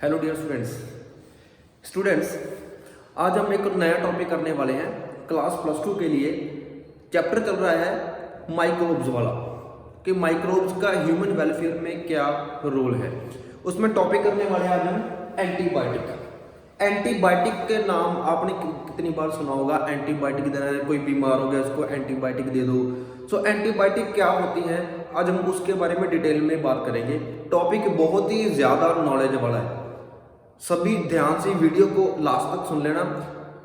Hello dear students आज हम एक नया टॉपिक करने वाले हैं। क्लास +2 के लिए चैप्टर चल रहा है माइक्रोब्स वाला कि माइक्रोब्स का ह्यूमन वेलफेयर में क्या रोल है। उसमें टॉपिक करने वाले आज हम एंटीबायोटिक। एंटीबायोटिक के नाम आपने कितनी बार सुना होगा। एंटीबायोटिक देना है, कोई बीमार हो गया उसको एंटीबायोटिक दे दो। सो एंटीबायोटिक क्या होती है आज हम उसके बारे में डिटेल में बात करेंगे। टॉपिक बहुत ही ज़्यादा नॉलेज वाला है, सभी ध्यान से वीडियो को लास्ट तक सुन लेना।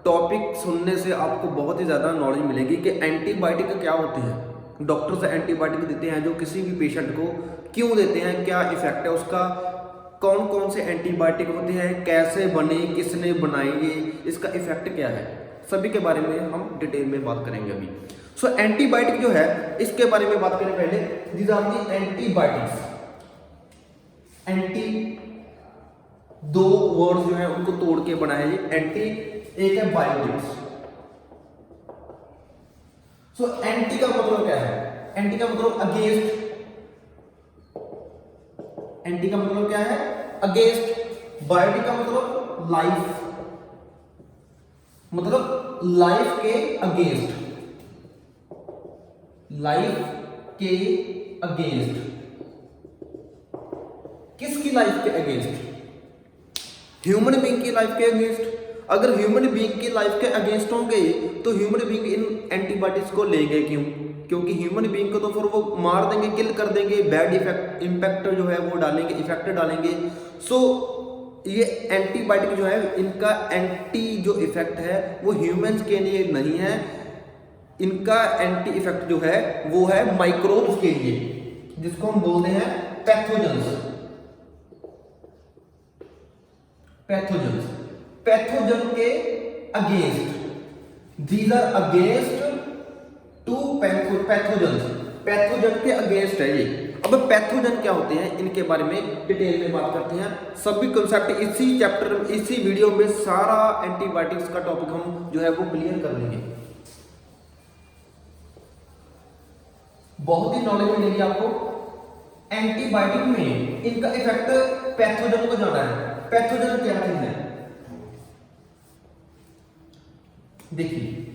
टॉपिक सुनने से आपको बहुत ही ज़्यादा नॉलेज मिलेगी कि एंटीबायोटिक क्या होते हैं। डॉक्टर्स एंटीबायोटिक देते हैं जो किसी भी पेशेंट को क्यों देते हैं, क्या इफेक्ट है उसका, कौन कौन से एंटीबायोटिक होते हैं, कैसे बने, किसने बनाएंगे, इसका इफेक्ट क्या है, सभी के बारे में हम डिटेल में बात करेंगे अभी। सो एंटीबायोटिक जो है इसके बारे में बात करें पहले। These are the antibiotics. Anti दो वर्ड्स जो है उनको तोड़ के बना है ये एंटी, एक है बायोटिक्स। सो एंटी का मतलब क्या है? एंटी का मतलब अगेंस्ट। एंटी का मतलब क्या है? अगेंस्ट। बायोटिक का मतलब लाइफ, मतलब लाइफ के अगेंस्ट। लाइफ के अगेंस्ट। किसकी लाइफ के अगेंस्ट? ह्यूमन बीइंग की लाइफ के अगेंस्ट। अगर ह्यूमन बीइंग की लाइफ के अगेंस्ट होंगे तो ह्यूमन बीइंग इन एंटीबायोटिक्स को लेंगे क्यों? क्योंकि ह्यूमन बीइंग को तो फिर वो मार देंगे, किल कर देंगे, बैड इम्पैक्ट जो है वो डालेंगे, इफेक्ट डालेंगे। सो ये एंटीबायोटिक जो है इनका एंटी जो इफेक्ट है वो ह्यूमंस के लिए नहीं है। इनका एंटी इफेक्ट जो है वो है माइक्रोब्स के लिए, जिसको हम बोलते हैं पैथोजेंस। पैथोजेंस, पैथोजन के against. These are against to pathogens. Pathogen के अगेंस्ट है ये। अब पैथोजन क्या होते हैं इनके बारे में डिटेल में बात करते हैं। सभी कॉन्सेप्ट इसी चैप्टर, इसी वीडियो में सारा एंटीबायोटिक्स का टॉपिक हम जो है वो क्लियर कर लेंगे। बहुत ही नॉलेज मिलेगी आपको। एंटीबायोटिक में इनका इफेक्ट पैथोजन को जाना है। पैथोजन क्या चीज है? देखिए,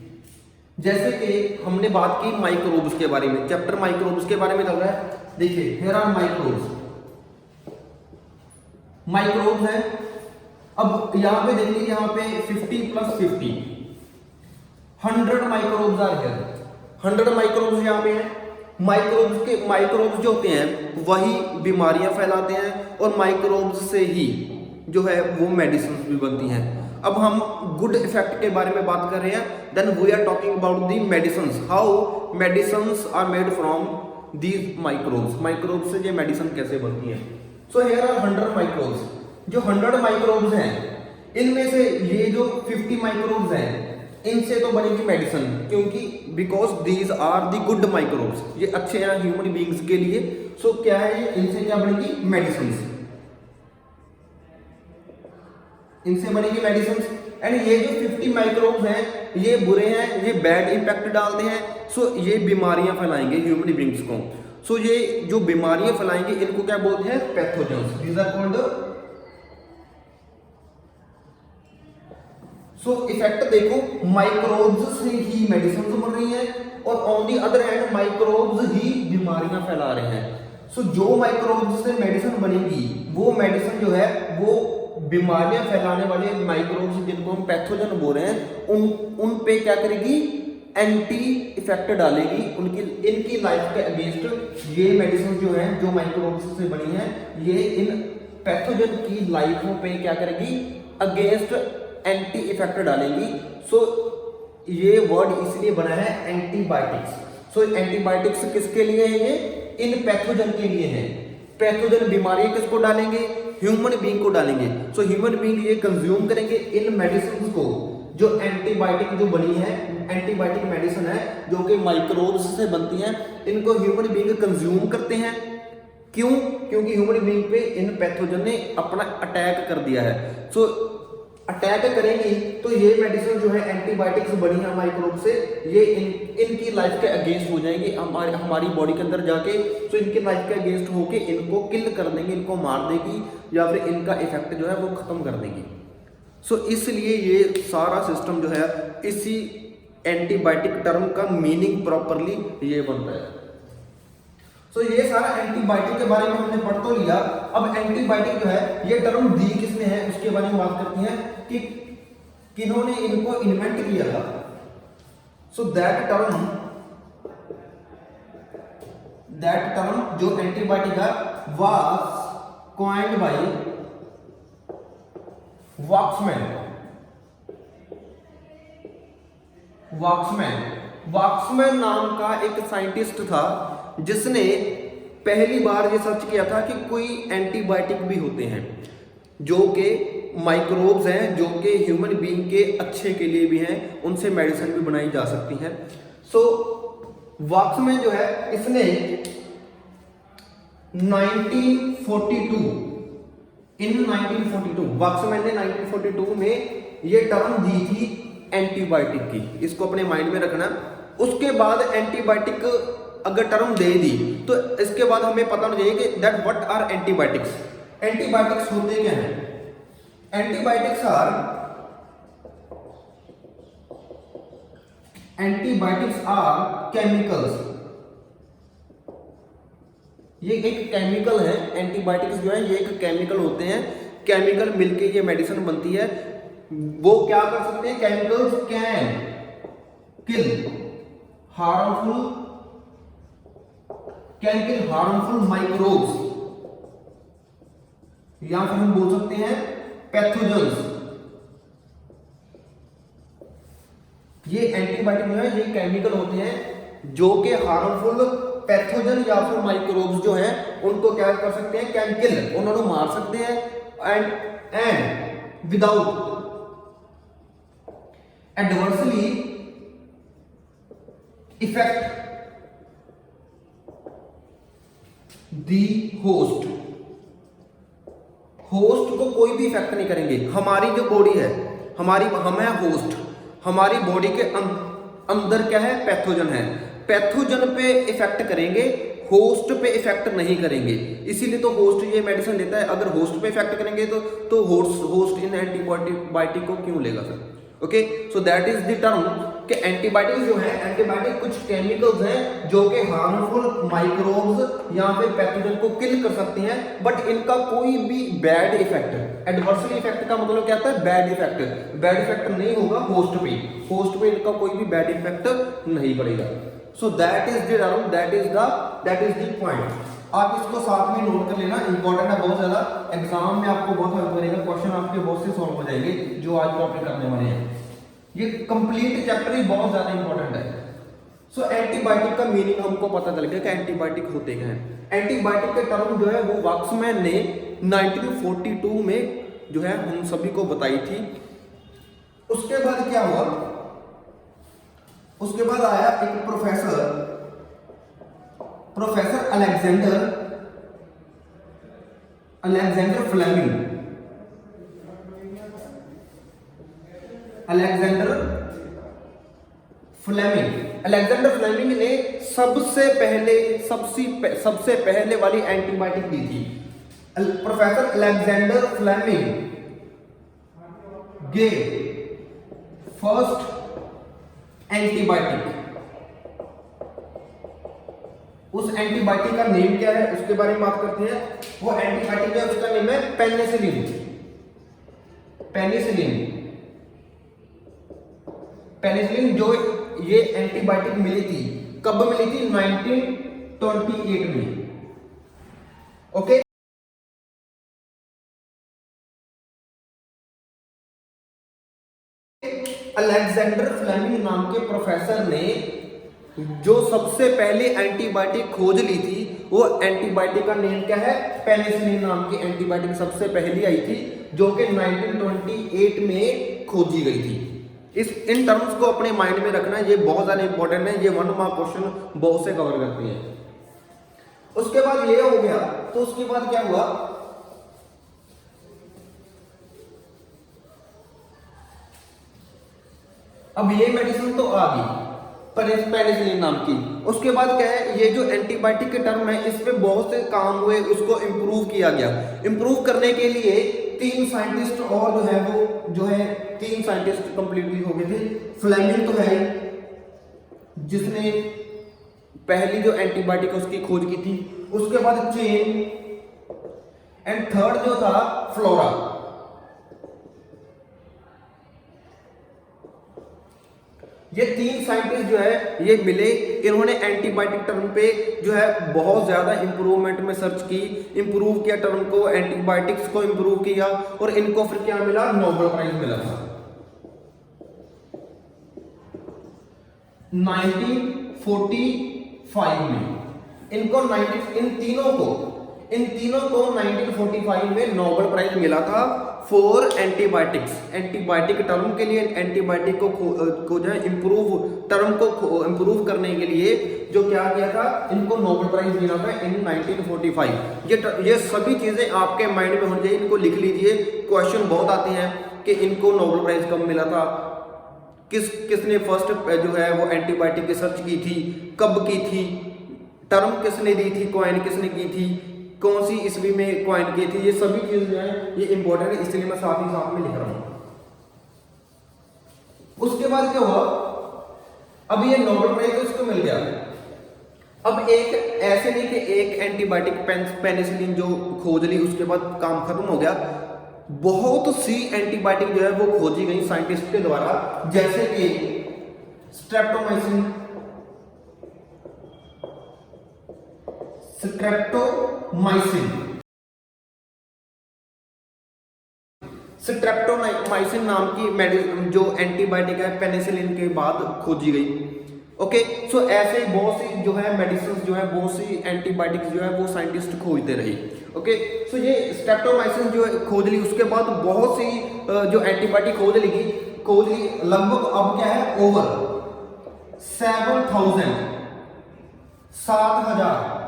जैसे कि हमने बात की माइक्रोब्स के बारे में, चैप्टर माइक्रोब्स के बारे में चल रहा है। देखिए हियर आर माइक्रोब्स। माइक्रोब्स है। अब यहां पे देखिए, यहां पे 50 + 50 100 माइक्रोब्स आर हियर। 100 माइक्रोब्स यहां पे है। माइक्रोब्स जो होते हैं वही बीमारियां फैलाते हैं और माइक्रोब्स से ही जो है वो मेडिसिन भी बनती हैं। अब हम गुड इफेक्ट के बारे में बात कर रहे हैं। Then we are talking about the medicine, how medicine are made from these microbes. Microbes से ये मेडिसिन कैसे बनती है। So here are 100 microbes. जो 100 माइक्रोब्स हैं इनमें से ये जो 50 माइक्रोब्स हैं इनसे तो बनेगी मेडिसिन, क्योंकि because these are the good microbes, ये अच्छे हैं ह्यूमन बीइंग्स के लिए। सो क्या है ये, इनसे क्या बनेगी? मेडिसिन। इनसे बनेगी मेडिसिन। एंड ये जो 50 माइक्रोब्स हैं ये बुरे हैं, ये बैड इंपैक्ट डालते हैं। सो ये बीमारियां फैलाएंगे ह्यूमन बीइंग्स को। सो ये जो बीमारियां फैलाएंगे इनको क्या बोलते हैं? Pathogens. These are called. So effect देखो, माइक्रोब्स से ही मेडिसिन बन रही है और on the other hand microbes ही बीमारियां फैला रहे हैं। सो जो माइक्रोब्स से मेडिसिन बनेगी वो मेडिसिन जो है वो बीमारियां फैलाने वाले माइक्रोब्स जिनको हम पैथोजन बोल रहे हैं उन पे क्या करेगी? एंटी इफेक्ट डालेगी। इनकी लाइफ के अगेंस्ट ये मेडिसिन जो है जो माइक्रोब्स से बनी है ये इन पैथोजन की लाइफों पे क्या करेगी? अगेंस्ट एंटी इफेक्ट डालेगी। सो ये वर्ड इसलिए बना है एंटीबायोटिक्स। सो एंटीबायोटिक्स किसके लिए है? ये इन पैथोजन के लिए है। पैथोजन बीमारियां किसको डालेंगे? ह्यूमन बीइंग को डालेंगे। सो ह्यूमन बीइंग ये कंज्यूम करेंगे इन मेडिसिन को, जो एंटीबायोटिक जो बनी है, एंटीबायोटिक मेडिसिन है जो कि माइक्रोब्स से बनती है। इनको ह्यूमन बीइंग कंज्यूम करते हैं। क्यों? क्योंकि ह्यूमन बीइंग पे इन पैथोजन ने अपना अटैक कर दिया है। सो अटैक करेंगी तो ये मेडिसिन जो है एंटीबायोटिक्स बनी है माइक्रोब से, ये इनकी लाइफ के अगेंस्ट हो जाएंगी हमारी बॉडी के अंदर जाके, तो इनकी लाइफ के अगेंस्ट होके इनको किल कर देंगे, इनको मार देगी या फिर इनका इफेक्ट जो है वो खत्म कर देगी। सो इसलिए ये सारा सिस्टम जो है इसी एंटीबायोटिक टर्म का मीनिंग प्रॉपरली ये बनता है। सो ये सारा एंटीबायोटिक के बारे में हमने पढ़ तो लिया। अब एंटीबायोटिक जो है ये टर्म दी किसने है उसके बारे में बात करते हैं कि किन्होंने इनको इन्वेंट किया था। सो दैट टर्म जो एंटीबायोटिक है वाज कॉइन्ड बाय वॉक्समैन नाम का एक साइंटिस्ट था जिसने पहली बार ये सर्च किया था कि कोई एंटीबायोटिक भी होते हैं जो कि माइक्रोब्स हैं, जो कि ह्यूमन बीइंग के अच्छे के लिए भी हैं, उनसे मेडिसिन भी बनाई जा सकती हैं। सो वॉक्समैन जो है इसने 1942 वॉक्समैन ने 1942 में ये टर्म दी थी एंटीबायोटिक की, इसको अपने माइंड में रखना। उसके बाद एंटीबायोटिक अगर टर्म दे दी तो इसके बाद हमें पता होना चाहिए कि that what are antibiotics. Antibiotics होते क्या हैं? Antibiotics are chemicals. ये एक केमिकल है, एंटीबायोटिक्स जो है ये एक केमिकल होते हैं, केमिकल मिलके ये मेडिसिन बनती है। वो क्या कर सकते हैं? Chemicals can kill harmful microbes, या फिर हम बोल सकते हैं पैथोजेंस। ये एंटीबायोटिक जो है ये केमिकल होते हैं जो कि हार्मफुल पैथोजन या फिर माइक्रोब्स जो है उनको क्या कर सकते हैं? कैन किल, उन्होंने मार सकते हैं and without adversely effect the host को कोई भी इफेक्ट नहीं करेंगे। हमारी जो बॉडी है, हम है होस्ट, हमारी बॉडी के अंदर क्या है? पैथोजन है, पैथोजन पे इफेक्ट करेंगे, होस्ट पे इफेक्ट नहीं करेंगे। इसीलिए तो होस्ट ये मेडिसिन लेता है। अगर होस्ट पे इफेक्ट करेंगे तो होस्ट इन एंटीबायोटिक को क्यों लेगा sir? Okay, so that is the term कि एंटीबायोटिक जो है, एंटीबायोटिक कुछ केमिकल्स हैं जो कि हार्मफुल माइक्रोब्स या फिर पैथोजन को किल कर सकते हैं, बट इनका कोई भी बैड इफेक्ट, एडवर्सली इफेक्ट का मतलब क्या होता है? बैड इफेक्ट नहीं होगा होस्ट पे इनका कोई भी बैड इफेक्ट नहीं पड़ेगा। So that is the term, that is the point. आप इसको साथ में नोट कर लेना, इंपॉर्टेंट है बहुत ज्यादा, एग्जाम में आपको बहुत हेल्प करेगा, क्वेश्चन आपके बहुत से सॉल्व हो जाएंगे जो आज टॉपिक करने वाले हैं। ये कंप्लीट चैप्टर ही बहुत ज्यादा इंपॉर्टेंट है। सो एंटीबायोटिक का मीनिंग हमको पता चल गया कि एंटीबायोटिक होते क्या हैं। एंटीबायोटिक के टर्म जो है वो वॉक्समैन ने 1942 में जो है हम सभी को बताई थी। उसके बाद क्या हुआ? उसके बाद आया एक प्रोफेसर अलेक्जेंडर फ्लेमिंग ने सबसे पहले वाली एंटीबायोटिक दी थी। Professor Alexander Fleming gave first antibiotic. उस एंटीबायोटिक का नेम क्या है उसके बारे में बात करते हैं। वो एंटीबायोटिक है, उसका नेम है पेनिसिलिन। जो ये एंटीबायोटिक मिली थी, कब मिली थी? 1928 में। ओके, अलेक्जेंडर फ्लेमिंग नाम के प्रोफेसर ने जो सबसे पहले एंटीबायोटिक खोज ली थी, वो एंटीबायोटिक का नेम क्या है? पेनिसिलिन नाम की एंटीबायोटिक सबसे पहली आई थी जो कि 1928 में खोजी गई थी। इन टर्म्स को अपने माइंड में रखना, ये बहुत ज्यादा इंपॉर्टेंट है, ये 1 मार्क क्वेश्चन बहुत से कवर करती है। उसके बाद ये हो गया, तो उसके बाद क्या हुआ? अब ये मेडिसिन तो आ गई पेनिसिलिन नाम की। उसके बाद क्या है, ये जो एंटीबायोटिक के टर्म है इस पे बहुत से काम हुए, उसको इम्प्रूव किया गया। इम्प्रूव करने के लिए 3 साइंटिस्ट और जो है 3 साइंटिस्ट कंप्लीटली हो गए थे। फ्लेमिंग तो है जिसने पहली जो एंटीबायोटिक उसकी खोज की थी, उसके बाद चेन, एंड थर्ड जो था फ्लोरा। ये 3 साइंटिस्ट जो है ये मिले, इन्होंने एंटीबायोटिक टर्म पे जो है बहुत ज्यादा इंप्रूवमेंट में सर्च की, इंप्रूव किया टर्म को, एंटीबायोटिक्स को इंप्रूव किया, और इनको फिर क्या मिला, नोबेल प्राइज मिला था 1945 में। इनको इन तीनों को 1945 में नोबेल प्राइज मिला था फॉर एंटीबायोटिक्स। एंटीबायोटिक टर्म के लिए, एंटीबायोटिक को जो है टर्म को इंप्रूव करने के लिए जो क्या किया था, इनको नोबेल प्राइज मिला था इन 1945। ये सभी चीजें आपके माइंड में होनी चाहिए, इनको लिख लीजिए। क्वेश्चन बहुत आते हैं कि इनको नोबेल प्राइज कब मिला था, किसने फर्स्ट जो है वो एंटीबायोटिक की सर्च की थी, कब की थी, टर्म किसने दी थी, कॉइन किसने की थी, कौन सी ईस्वी में कॉइन की थी। ये सभी चीज जो है ये इंपॉर्टेंट है, इसलिए मैं साथ ही साथ में लिख रहा हूं। उसके बाद क्या हुआ, अब ये नोबेल प्राइज उसको मिल गया। अब एक ऐसे नहीं कि एक एंटीबायोटिक पेनिसिलिन जो खोज ली उसके बाद काम खत्म हो गया। बहुत सी एंटीबायोटिक जो है वो खोजी गई साइंटिस्ट के द्वारा, जैसे कि स्ट्रेप्टोमाइसिन, स्ट्रेप्टोमाइसिन नाम की मेडिसिन जो एंटीबायोटिक है पेनिसिलिन के बाद खोजी गई। ओके, सो ऐसे बहुत सी जो है मेडिसिन जो है, बहुत सी एंटीबायोटिक्स जो है वो साइंटिस्ट खोजते रहे। ओके, सो ये स्ट्रेप्टोमाइसिन जो खोज ली, उसके बाद बहुत सी जो एंटीबायोटिक खोज ली लगभग अब क्या है ओवर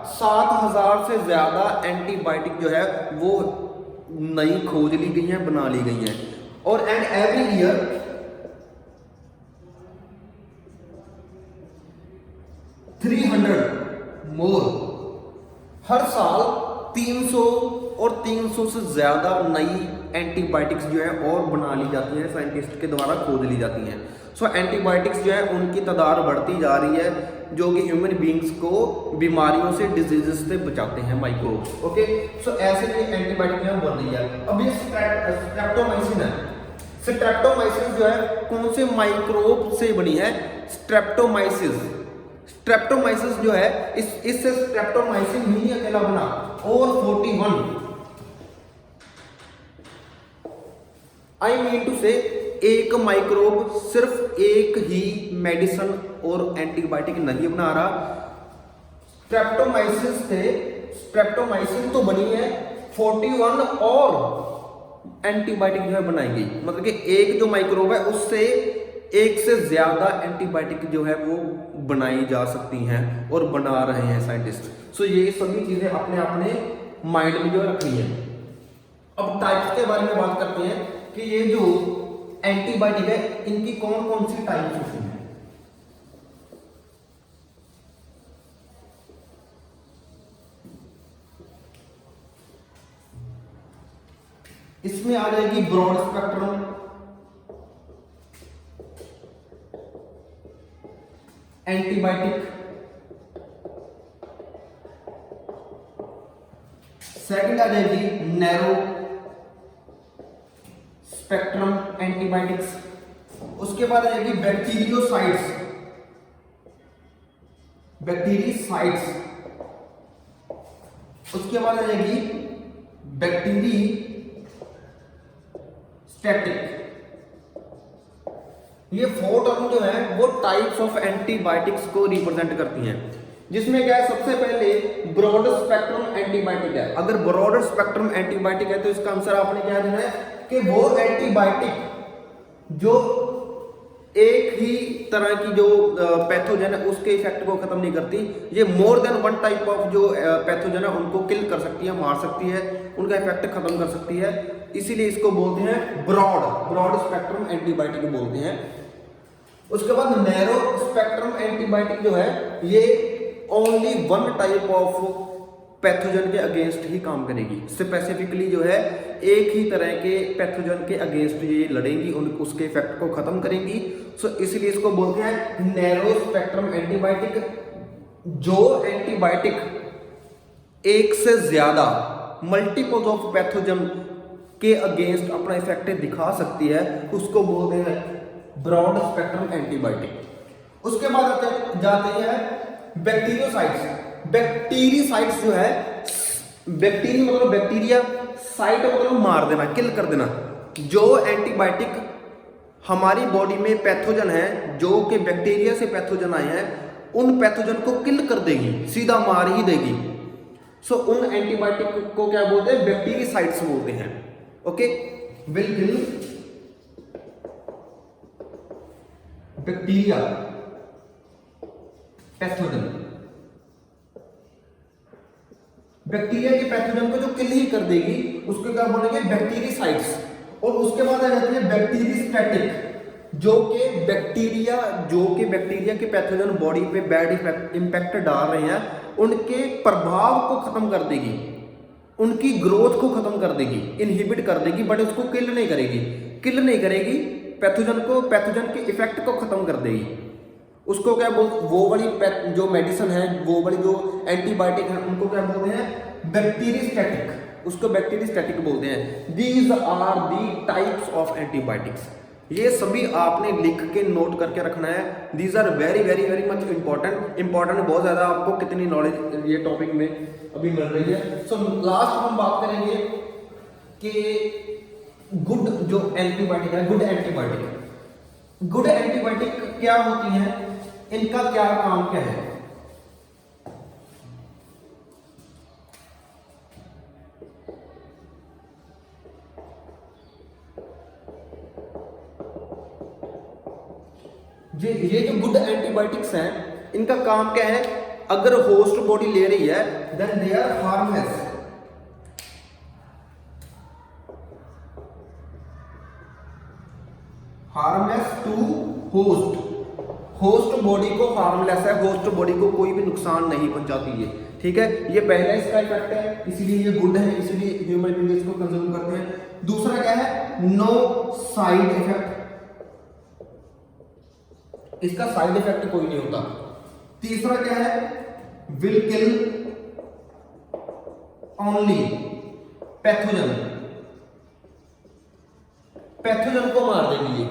7,000 से ज्यादा एंटीबायोटिक जो है वो नई खोज ली गई है, बना ली गई है। और एंड एवरी ईयर 300 मोर, हर साल 300 और 300 से ज्यादा नई एंटीबायोटिक्स जो है और बना ली जाती हैं, साइंटिस्ट के द्वारा खोज ली जाती हैं। सो एंटीबायोटिक्स जो है उनकी तादाद बढ़ती जा रही है, जो कि ह्यूमन बींग्स को बीमारियों से, डिजीजेस से बचाते हैं, माइक्रोब्स। ओके, सो ऐसे ये एंटीबायोटिक है बन रही है। अब ये स्ट्रेप्टोमाइसिन है। स्ट्रेप्टोमाइसिन जो है कौन से माइक्रोब से बनी है, स्ट्रेप्टोमाइसिस जो है इससे स्ट्रेप्टोमाइसिन ही अकेला बना, और 41 आई मीन टू से एक माइक्रोब सिर्फ एक ही मेडिसिन और एंटीबायोटिक नहीं बना रहा। स्ट्रेप्टोमाइसिन तो बनी है 41 और एंटीबायोटिक जो है बनाई गई, मतलब कि एक जो माइक्रोब है उससे एक से ज्यादा एंटीबायोटिक जो है वो बनाई जा सकती हैं और बना रहे हैं साइंटिस्ट। सो ये सभी चीजें अपने माइंड में जो रखनी है। अब टाइप्स के बारे में बात करते हैं कि ये जो एंटीबायोटिक है इनकी कौन कौन सी टाइप्स होती हैं। इसमें आ जाएगी ब्रॉड स्पेक्ट्रम एंटीबायोटिक, सेकंड आ जाएगी नैरो स्पेक्ट्रम एंटीबायोटिक्स, उसके बाद आ जाएगी बैक्टीरिसाइड्स, उसके बाद आ जाएगी बैक्टीरिस्टैटिक। ये 4 टर्म जो है वो टाइप्स ऑफ एंटीबायोटिक्स को रिप्रेजेंट करती हैं, जिसमें क्या है सबसे पहले ब्रॉड स्पेक्ट्रम एंटीबायोटिक है। अगर ब्रॉड स्पेक्ट्रम एंटीबायोटिक है तो इसका आंसर आपने क्या देना है कि वो एंटीबायोटिक जो एक ही तरह की जो पैथोजन है उसके इफेक्ट को खत्म नहीं करती, ये more than one type of जो पैथोजन है उनको किल कर सकती है, मार सकती है, उनका इफेक्ट खत्म कर सकती है, इसीलिए इसको बोलते हैं ब्रॉड स्पेक्ट्रम एंटीबायोटिक बोलते हैं। उसके बाद नैरो स्पेक्ट्रम एंटीबायोटिक जो है ये only one type of pathogen के अगेंस्ट ही काम करेगी, स्पेसिफिकली जो है एक ही तरह के पैथोजन के अगेंस्ट ये लड़ेंगी, उसके इफेक्ट को खत्म करेंगी। सो इसलिए इसको बोलते हैं नैरो स्पेक्ट्रम एंटीबायोटिक। जो एंटीबायोटिक एक से ज्यादा मल्टीपल्स ऑफ पैथोजन के अगेंस्ट अपना इफेक्ट दिखा सकती है उसको बोलते हैं ब्रॉड स्पेक्ट्रम एंटीबायोटिक। उसके बाद जाते हैं बैक्टीरियोसाइड्स। बैक्टीरियोसाइड्स जो है, बैक्टीरिया मतलब बैक्टीरिया, साइट मतलब मार देना, किल कर देना। जो एंटीबायोटिक हमारी बॉडी में पैथोजन है जो कि बैक्टीरिया से पैथोजन आए हैं उन पैथोजन को किल कर देगी, सीधा मार ही देगी। सो उन एंटीबायोटिक को क्या बोलते हैं? बैक्टीरियोसाइड्स बोलते हैं। Okay, will kill bacteria pathogen, bacteria के पैथोजन को जो किल ही कर देगी उसको क्या बोलेंगे? बैक्टीरियोसाइड्स। और उसके बाद आ जाती है बैक्टीरियोस्टैटिक, जो कि बैक्टीरिया के पैथोजन बॉडी पे बैड इंपैक्ट डाल रहे हैं उनके प्रभाव को खत्म कर देगी, उनकी ग्रोथ को खत्म कर देगी, इनहिबिट कर देगी, बट उसको किल नहीं करेगी, पैथोजन के इफेक्ट को खत्म कर देगी। उसको क्या बोलते? वो वाली जो मेडिसिन है, वो वाली जो एंटीबायोटिक है उनको क्या बोलते हैं? बैक्टीरियोस्टैटिक। उसको बैक्टीरियोस्टैटिक बोलते हैं। These are the types of antibiotics. ये सभी आपने लिख के नोट करके रखना है। These are very very very much important बहुत ज्यादा। आपको कितनी नॉलेज ये टॉपिक में अभी मिल रही है। सो लास्ट हम बात करेंगे कि गुड जो एंटीबायोटिक है, गुड एंटीबायोटिक क्या होती है, इनका क्या काम क्या है? ये जो गुड एंटीबायोटिक्स हैं इनका काम क्या है? अगर होस्ट बॉडी ले रही है then they are harmless to host body को हार्मलेस है, होस्ट बॉडी को कोई भी नुकसान नहीं पहुंचाती है। ठीक है, ये पहला इसका इफेक्ट है, इसीलिए ये गुड है, इसीलिए ह्यूमन बीइंग इसको कंज्यूम करते हैं। दूसरा क्या है? नो साइड इफेक्ट, इसका साइड इफेक्ट कोई नहीं होता। तीसरा क्या है? विल किल ओनली पैथोजन को मार देगी ये।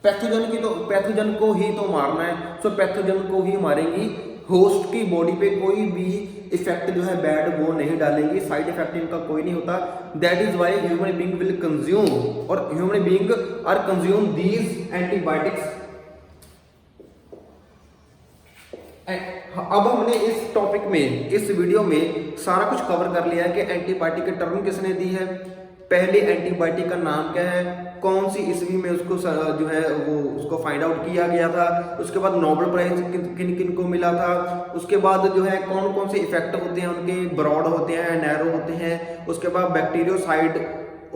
पैथोजन को ही तो मारना है, सो पैथोजन को ही मारेंगी। होस्ट की बॉडी पे कोई भी इफेक्ट जो है बैड वो नहीं डालेंगी, साइड इफेक्ट इनका कोई नहीं होता। That is why human being will consume और human being are consume these antibiotics. अब हमने इस टॉपिक में, इस वीडियो में सारा कुछ कवर कर लिया है कि एंटीबायोटिक की टर्म किसने दी है, पहले एंटीबायोटिक का नाम क्या है, कौन सी ईस्वी में उसको जो है वो उसको फाइंड आउट किया गया था, उसके बाद नोबेल प्राइज किन किन को मिला था, उसके बाद जो है कौन कौन से इफेक्ट होते हैं उनके, ब्रॉड होते हैं, नैरो होते हैं, उसके बाद बैक्टीरियोसाइड,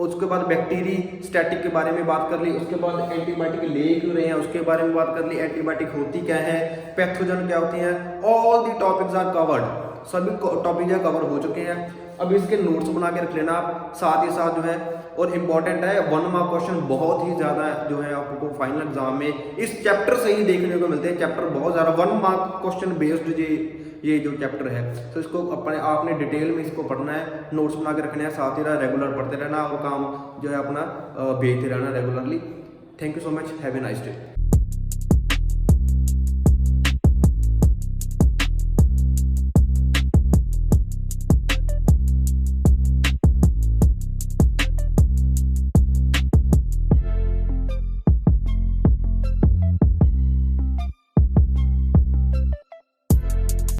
उसके बाद बैक्टीरियोस्टैटिक के बारे में बात कर ली, उसके बाद एंटीबायोटिक ले क्यों रहे हैं उसके बारे में बात कर ली, एंटीबायोटिक होती क्या है, पैथोजन क्या होते हैं, all the topics are covered, सभी टॉपिक कवर हो चुके हैं। अब इसके नोट्स बना के रख लेना आप, साथ ही साथ जो है और इम्पॉर्टेंट है 1 मार्क क्वेश्चन बहुत ही ज़्यादा जो है आपको फाइनल एग्जाम में इस चैप्टर से ही देखने को मिलते हैं। चैप्टर बहुत ज़्यादा 1 मार्क क्वेश्चन बेस्ड ये जो चैप्टर है, तो इसको आपने डिटेल में इसको पढ़ना है, नोट्स बना के रखने हैं, साथ ही रेगुलर पढ़ते रहना और काम जो है अपना भेजते रहना regularly. Thank you so much, have a nice day.